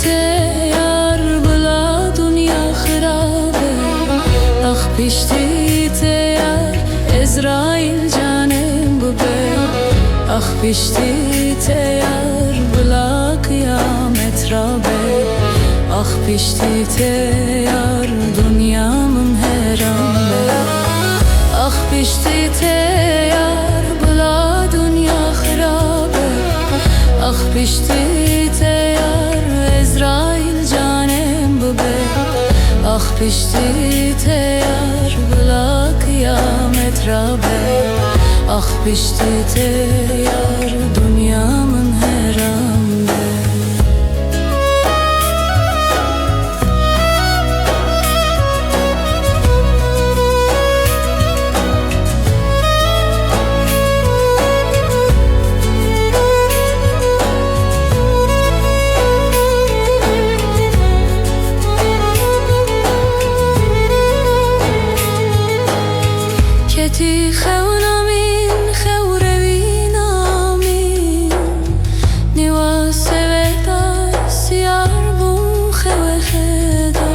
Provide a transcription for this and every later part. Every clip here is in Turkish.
te yar bula dünya kharabe. Ah pişti te yar Ezrail canem bu be. Ah pişti te yar bula kıyamet rabe. Ah pişti te yar dünyamın herambe. Ah pişti te yar bula dünya kharabe. Ah pişti te yar Ezrail canem bu be. Ah pişti te yar bula kıyamet rabe. Ah pişti te yar dünyamın herambe. Keti xewnamin xewrewin amin. Niwa seveda siyar bum xewe xeda.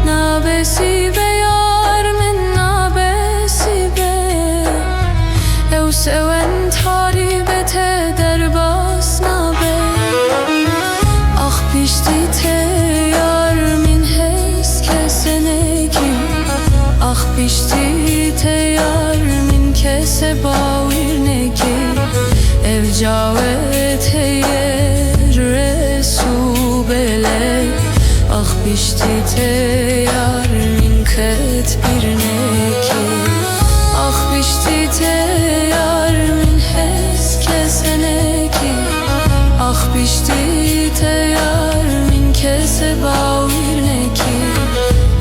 Nabesi be yar min nabesi be. Ew sewen taribete derbas nabe. Ah pişti te yar min hes keseneki. Ah pişti te yar min kese bawir neki. Ev cavet heyer resu bele. Ah pişti te yar min ket bir neki. Ah pişti te yar min hes keseneki. Ah pişti te yar min kese bawir neki.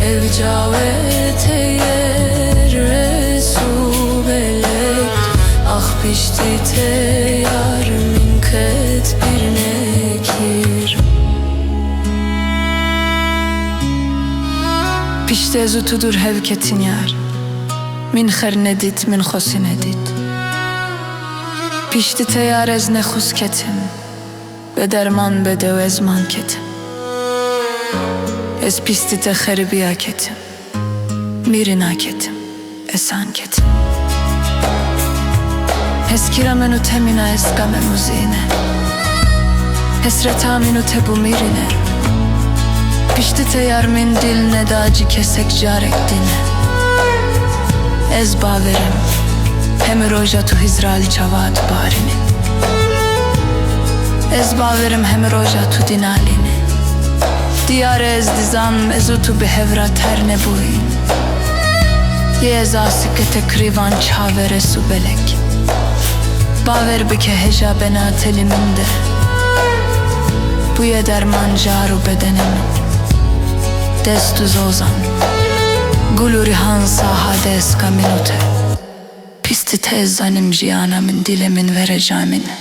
Ev cavet heyer resu belek. Ah pişti te yar min ket bir nekir. Pişti ezutudur hevketin yar. Min kher nedit min khosi nedit. Pişti te yar ez nekhus ketim. Be derman bedev ezman ketim. Ez pisti te kheribiya ketim. Mirina ketim, esan ketim. Eskiramenu temina eskamenu zine. Esretaminu tebu mirine. Pişti te yar min dil nedaci kesek carek dine. Ez baverim, hem roja tu hizrali çavat barini. Ez baverim hem roja tu dinalini. Diyare ez dizan ezutu behevra terne buin. Ye zasikete krivan çavere su belek. Baver bike heja bena teliminde. Bu ye derman caru bedenimin. Destu zozan guluri han sahade eska minute. Pisti tez zanim jiyana min dilemin vereceğimine.